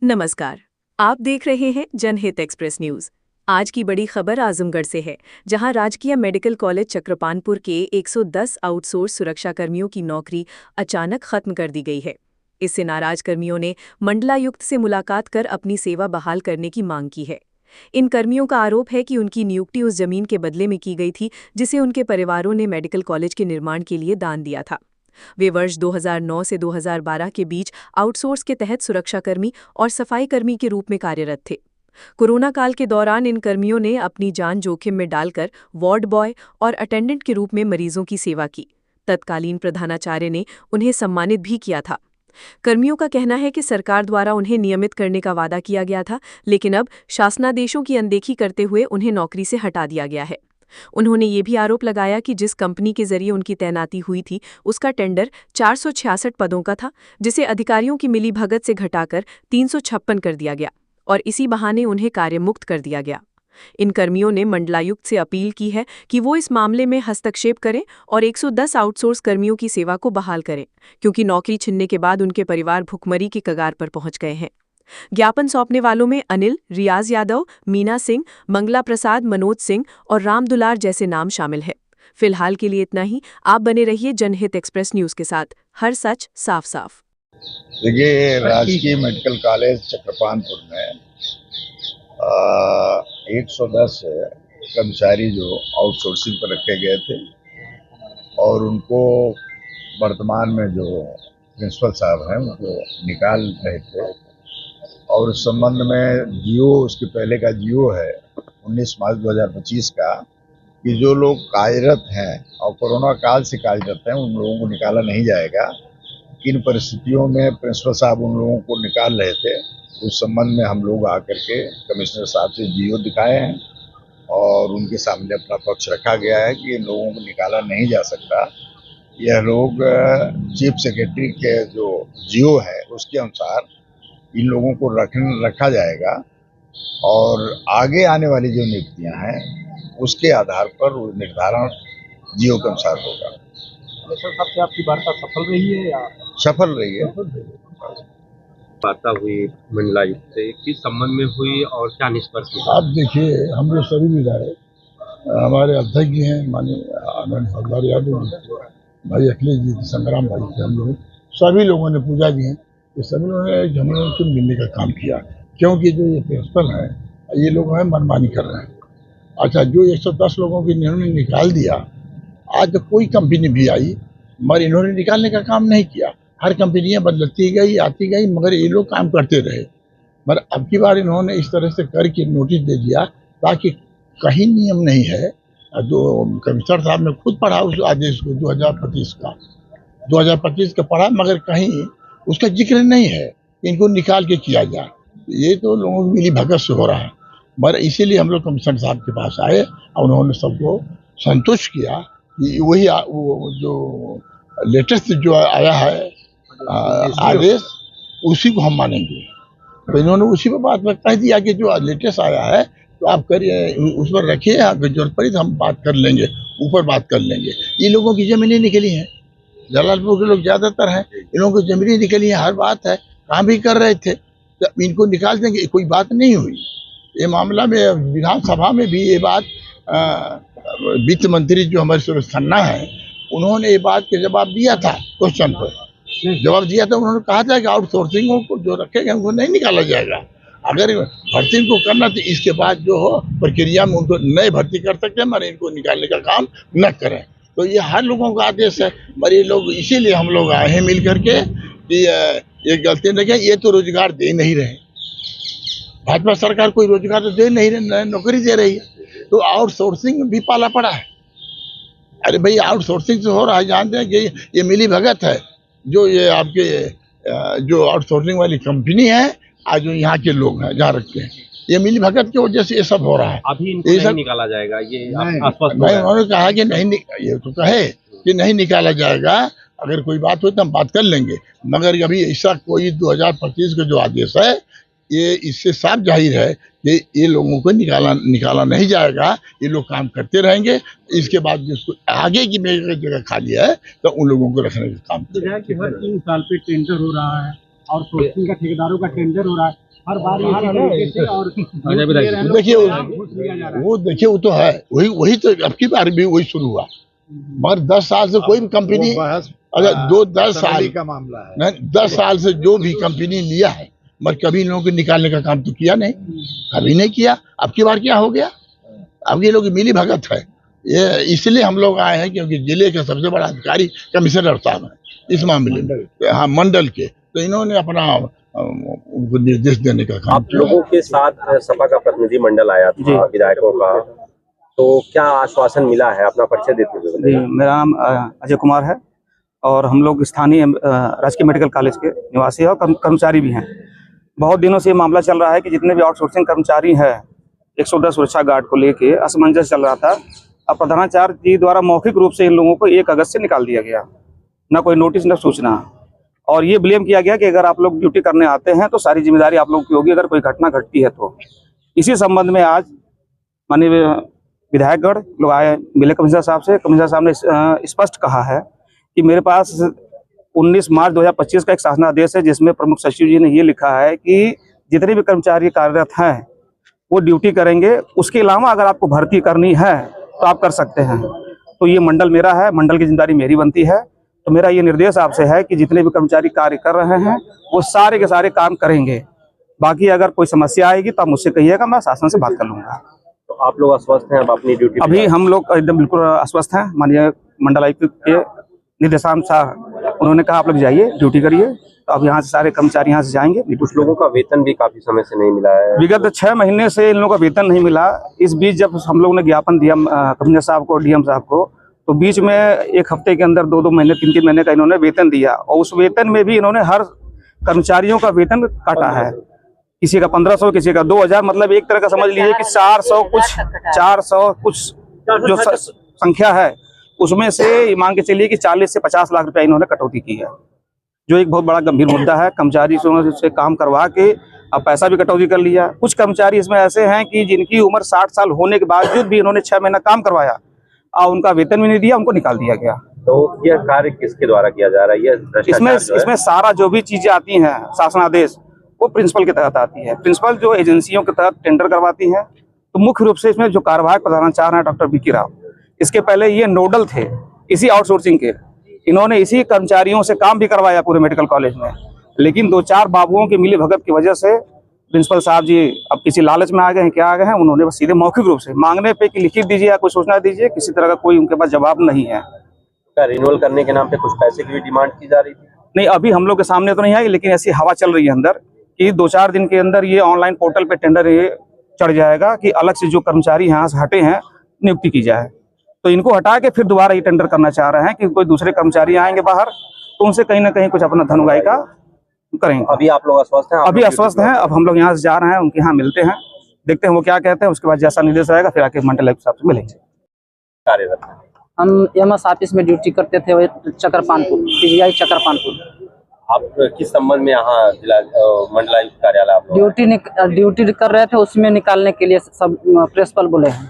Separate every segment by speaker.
Speaker 1: नमस्कार। आप देख रहे हैं जनहित एक्सप्रेस न्यूज। आज की बड़ी खबर आजमगढ़ से है, जहां राजकीय मेडिकल कॉलेज चक्रपानपुर के 110 आउटसोर्स सुरक्षाकर्मियों की नौकरी अचानक खत्म कर दी गई है। इससे नाराज कर्मियों ने मंडलायुक्त से मुलाकात कर अपनी सेवा बहाल करने की मांग की है। इन कर्मियों का आरोप है कि उनकी नियुक्ति उस जमीन के बदले में की गई थी जिसे उनके परिवारों ने मेडिकल कॉलेज के निर्माण के लिए दान दिया था। वे वर्ष 2009 से 2012 के बीच आउटसोर्स के तहत सुरक्षाकर्मी और सफाई कर्मी के रूप में कार्यरत थे। कोरोना काल के दौरान इन कर्मियों ने अपनी जान जोखिम में डालकर वार्ड बॉय और अटेंडेंट के रूप में मरीजों की सेवा की। तत्कालीन प्रधानाचार्य ने उन्हें सम्मानित भी किया था। कर्मियों का कहना है कि सरकार द्वारा उन्हें नियमित करने का वादा किया गया था, लेकिन अब शासनादेशों की अनदेखी करते हुए उन्हें नौकरी से हटा दिया गया है। उन्होंने ये भी आरोप लगाया कि जिस कंपनी के जरिए उनकी तैनाती हुई थी उसका टेंडर 466 पदों का था, जिसे अधिकारियों की मिलीभगत से घटाकर 356 कर दिया गया और इसी बहाने उन्हें कार्यमुक्त कर दिया गया। इन कर्मियों ने मंडलायुक्त से अपील की है कि वो इस मामले में हस्तक्षेप करें और 110 आउटसोर्स कर्मियों की सेवा को बहाल करें, क्योंकि नौकरी छिनने के बाद उनके परिवार भुखमरी की कगार पर पहुंच गए हैं। ज्ञापन सौंपने वालों में अनिल, रियाज यादव, मीना सिंह, मंगला प्रसाद, मनोज सिंह और राम दुलार जैसे नाम शामिल हैं। फिलहाल के लिए इतना ही। आप बने रहिए जनहित एक्सप्रेस न्यूज के साथ। हर सच साफ साफ।
Speaker 2: देखिए, राजकीय मेडिकल कॉलेज चक्रपानपुर में 110 कर्मचारी जो आउटसोर्सिंग पर रखे गए थे और उनको वर्तमान में जो प्रिंसिपल साहब हैं उनको निकाल रहे थे और उस संबंध में जियो, उसके पहले का जियो है 19 मार्च 2025 का, कि जो लोग कार्यरत हैं और कोरोना काल से कार्यरत हैं उन लोगों को निकाला नहीं जाएगा। किन परिस्थितियों में प्रिंसिपल साहब उन लोगों को निकाल रहे थे, उस संबंध में हम लोग आकर के कमिश्नर साहब से जियो दिखाए हैं और उनके सामने अपना पक्ष रखा गया है कि इन लोगों को निकाला नहीं जा सकता। यह लोग चीफ सेक्रेटरी के जो जियो है उसके अनुसार इन लोगों को रखा जाएगा और आगे आने वाली जो नियुक्तियां हैं उसके आधार पर वो निर्धारण जियो के अनुसार होगा।
Speaker 3: सर, सबसे आपकी वार्ता सफल रही है या?
Speaker 2: सफल रही है।
Speaker 3: वार्ता हुई मंडलायुक्त से, किस संबंध में हुई और क्या निष्कर्ष निकला?
Speaker 4: आप देखिए, हम लोग सभी विधायक, हमारे अध्यक्ष जी हैं माननीय आनंद हरदार यादव जी, भाई अखिलेश जी, संग्राम भाई थे, हम लोग सभी लोगों ने, पूजा जी हैं, ये सभी लोगों ने हम लोगों से मिलने का काम किया, क्योंकि जो ये प्रिंसिपल हैं ये लोग हैं मनमानी कर रहे हैं। अच्छा, जो 110 लोगों की इन्होंने निकाल दिया, आज तक कोई कंपनी भी आई मगर इन्होंने निकालने का काम नहीं किया। हर कंपनियां बदलती गई, आती गई, मगर ये लोग काम करते रहे। मगर अब की बार इन्होंने इस तरह से करके नोटिस दे दिया ताकि कहीं नियम नहीं है। जो कमिश्नर साहब ने खुद पढ़ा उस आदेश को 2025 का पढ़ा, मगर कहीं उसका जिक्र नहीं है इनको निकाल के किया जाए। ये तो लोगों की मिली भगत से हो रहा है। मगर इसीलिए हम लोग कमिश्नर साहब के पास आए और उन्होंने सबको संतुष्ट किया कि वही वो जो लेटेस्ट जो आया है आदेश, उसी को हम मानेंगे। तो इन्होंने उसी पर बात में कह दिया कि जो लेटेस्ट आया है तो आप करिए, उस पर रखिए, अगर जरूरत पड़ी तो हम बात कर लेंगे, ऊपर बात कर लेंगे। ये लोगों की जमीनें निकली हैं, जलालपुर के लोग ज्यादातर हैं, इन लोगों की जमीनें निकली हैं, हर बात है, काम भी कर रहे थे, तो इनको निकाल देंगे, कोई बात नहीं हुई। ये मामला में विधानसभा में भी ये बात वित्त मंत्री जो हमारे सुरेश खन्ना है, उन्होंने ये बात के जवाब दिया था, क्वेश्चन पर जवाब दिया था। उन्होंने कहा था कि आउटसोर्सिंग को जो रखेगा उनको नहीं निकाला जाएगा। अगर भर्ती को करना तो इसके बाद जो हो प्रक्रिया में उनको नए भर्ती कर सकते हैं, मगर इनको निकालने का काम न करें। तो ये हर लोगों का आदेश है, मगर ये लोग, इसीलिए हम लोग आए हैं मिल करके कि ये गलती न किया। ये तो रोजगार दे नहीं रहे, भाजपा सरकार कोई रोजगार तो दे नहीं रही, नौकरी दे रही है, तो आउटसोर्सिंग भी पाला पड़ा है। अरे भाई, आउटसोर्सिंग से हो रहा है, जानते हैं कि ये मिली भगत है। जो ये आपके जो आउटसोर्सिंग वाली कंपनी है, आज जो यहाँ के लोग हैं जहाँ रखते हैं, ये मिली भगत की वजह से ये सब हो रहा है।
Speaker 3: अभी इनको नहीं निकाला जाएगा, ये आश्वस्त
Speaker 4: नहीं, उन्होंने कहा कि नहीं, ये तो कहे कि नहीं निकाला जाएगा, अगर कोई बात हो तो हम बात कर लेंगे। मगर अभी ऐसा कोई 2025 का जो आदेश है, ये इससे साफ जाहिर है कि ये लोगों को निकाला नहीं जाएगा। ये लोग काम करते रहेंगे। इसके बाद जिसको आगे की जगह खाली है तो उन लोगों को रखने का काम
Speaker 5: कि हर 3 साल पे टेंडर हो रहा है और सोर्सिंग का ठेकेदारों का टेंडर हो रहा है,
Speaker 3: हर बार इसी तरीके से और
Speaker 4: देखिए वो तो है, वही तो अब की बार भी वही शुरू हुआ। मगर 10 साल से कोई भी कंपनी, अगर 10 साल
Speaker 2: का मामला है,
Speaker 4: नहीं 10 साल से जो भी कंपनी लिया है, मगर कभी इन लोगों को निकालने का काम तो किया नहीं, कभी नहीं किया। अब की बार क्या हो गया? अब ये लोग मिली भगत है, ये इसलिए हम लोग आए हैं क्योंकि जिले का सबसे बड़ा अधिकारी कमिश्नर साहब है इस मामले में, हाँ मंडल के, तो इन्होंने अपना उनको निर्देश देने का काम
Speaker 3: आप लोगों के साथ सपा का प्रतिनिधि मंडल आया था विधायकों का, तो क्या आश्वासन मिला है? अपना परिचय देते हुए।
Speaker 5: जी, मेरा नाम अजय कुमार है और हम लोग स्थानीय राजकीय मेडिकल कॉलेज के निवासी हैं और कर्मचारी भी हैं। बहुत दिनों से ये मामला चल रहा है कि जितने भी आउटसोर्सिंग कर्मचारी हैं 110 सुरक्षा गार्ड को लेके असमंजस चल रहा था। अब प्रधानाचार्य जी द्वारा मौखिक रूप से इन लोगों को 1 अगस्त से निकाल दिया गया, ना कोई नोटिस न सूचना, और ये ब्लेम किया गया कि अगर आप लोग ड्यूटी करने आते हैं तो सारी जिम्मेदारी आप लोग की होगी अगर कोई घटना घटती है तो। इसी संबंध में आज माननीय विधायकगण लोग आए, मिले कमिश्नर साहब से। कमिश्नर साहब ने स्पष्ट कहा है कि मेरे पास 19 मार्च 2025 का एक शासनादेश है जिसमें प्रमुख सचिव जी ने ये लिखा है कि जितने भी कर्मचारी कार्यरत हैं वो ड्यूटी करेंगे, उसके अलावा अगर आपको भर्ती करनी है तो आप कर सकते हैं। तो ये मंडल मेरा है, मंडल की जिम्मेदारी मेरी बनती है, तो मेरा ये निर्देश आपसे है कि जितने भी कर्मचारी कार्य कर रहे हैं वो सारे के सारे काम करेंगे। बाकी अगर कोई समस्या आएगी तो आप मुझसे कहिएगा, मैं शासन से बात कर लूंगा।
Speaker 3: तो आप लोग अस्वस्थ हैं अब अपनी ड्यूटी?
Speaker 5: अभी हम लोग एकदम बिल्कुल अस्वस्थ हैं। माननीय मंडल आयुक्त के निर्देशानुसार उन्होंने कहा आप लोग जाइए ड्यूटी करिए, तो अब यहाँ से सारे कर्मचारी यहाँ से जाएंगे।
Speaker 3: कुछ लोगों का वेतन भी काफी समय से नहीं मिला है,
Speaker 5: विगत 6 महीने से इन लोगों का वेतन नहीं मिला। इस बीच जब हम लोग ने ज्ञापन दिया कमिश्नर साहब को, डीएम साहब को, तो बीच में 1 हफ्ते के अंदर 2-2 महीने 3-3 महीने का इन्होंने वेतन दिया, और उस वेतन में भी इन्होंने हर कर्मचारियों का वेतन काटा है। किसी का 1500, किसी का 2000, मतलब एक तरह का समझ लीजिए कि 400 कुछ जो संख्या है उसमें से मान के चलिए कि 40 से 50 लाख रुपया इन्होंने कटौती की है, जो एक बहुत बड़ा गंभीर मुद्दा है। कर्मचारी से काम करवा के अब पैसा भी कटौती कर लिया। कुछ कर्मचारी इसमें ऐसे हैं कि जिनकी उम्र 60 साल होने के बावजूद भी इन्होंने 6 महीना काम करवाया और उनका वेतन भी नहीं दिया, उनको निकाल दिया गया।
Speaker 3: तो यह कार्य किसके द्वारा किया जा रहा है?
Speaker 5: इसमें सारा जो भी चीजें आती हैं शासनादेश वो प्रिंसिपल के तहत आती है। प्रिंसिपल जो एजेंसियों के तहत टेंडर करवाती है, तो मुख्य रूप से इसमें जो कार्यवाहक प्रधानाचार्य हैं डॉक्टर बीके राव, इसके पहले ये नोडल थे इसी आउटसोर्सिंग के। इन्होंने इसी कर्मचारियों से काम भी करवाया पूरे मेडिकल कॉलेज में, लेकिन 2-4 बाबुओं की मिली भगत की वजह से प्रिंसिपल साहब जी अब किसी लालच में आ गए हैं, क्या आ गए हैं, उन्होंने बस सीधे मौखिक रूप से मांगने पे कि लिखित दीजिए या कोई सूचना दीजिए, किसी तरह का कोई उनके पास जवाब नहीं है।
Speaker 3: क्या रिन्यूअल करने के नाम पे कुछ पैसे की भी डिमांड की जा रही थी?
Speaker 5: नहीं, अभी हम लोग के सामने तो नहीं आई, लेकिन ऐसी हवा चल रही है अंदर कि 2-4 दिन के अंदर ये ऑनलाइन पोर्टल पे टेंडर ये चढ़ जाएगा कि अलग से जो कर्मचारी यहाँ से हटे हैं नियुक्ति की जाए। तो इनको हटा के फिर दोबारा ये टेंडर करना चाह रहे हैं कि कोई दूसरे कर्मचारी आएंगे बाहर तो उनसे कहीं ना कहीं कुछ अपना धन उगाई का करेंगे।
Speaker 3: अभी आप लोग अस्वस्थ हैं?
Speaker 5: अभी अस्वस्थ हैं। अब हम लोग यहाँ से जा रहे हैं, उनके यहाँ मिलते हैं, देखते हैं वो क्या कहते हैं, उसके बाद जैसा निर्देश रहेगा फिर आके मंडल आयुक्त साहब से मिलेंगे।
Speaker 3: कार्यरत हैं?
Speaker 6: हम एमएस ऑफिस में ड्यूटी करते थे, चक्रपानपुर, पीजीआई चक्रपानपुर।
Speaker 3: आप किस संबंध में यहाँ जिला मंडलायुक्त कार्यालय आप
Speaker 6: ड्यूटी कर रहे थे, उसमें निकालने के लिए सब प्रिंसिपल बोले हैं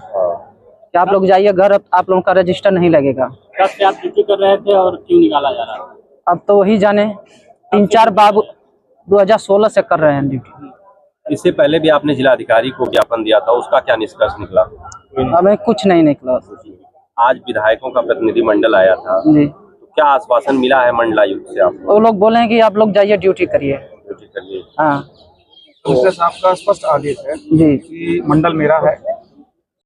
Speaker 6: कि आप लोग जाइए घर, अब लोगों का रजिस्टर नहीं लगेगा।
Speaker 7: कब से आप ड्यूटी कर रहे थे और क्यों निकाला जा रहा है?
Speaker 6: अब तो वही जाने, 3-4 बाबू 2016 से कर रहे हैं ड्यूटी।
Speaker 3: इससे पहले भी आपने जिलाधिकारी को ज्ञापन दिया था, उसका क्या निष्कर्ष निकला?
Speaker 6: हमें कुछ नहीं निकला।
Speaker 3: आज विधायकों का प्रतिनिधि मंडल आया था
Speaker 6: जी,
Speaker 3: तो क्या आश्वासन मिला है मंडलायुक्त से आपको?
Speaker 6: वो लोग बोले हैं कि आप लोग जाइए ड्यूटी करिए।
Speaker 3: ड्यूटी करिए।
Speaker 6: हाँ
Speaker 5: कमिश्नर साहब का स्पष्ट आदेश है
Speaker 6: जी,
Speaker 5: कि मंडल मेरा है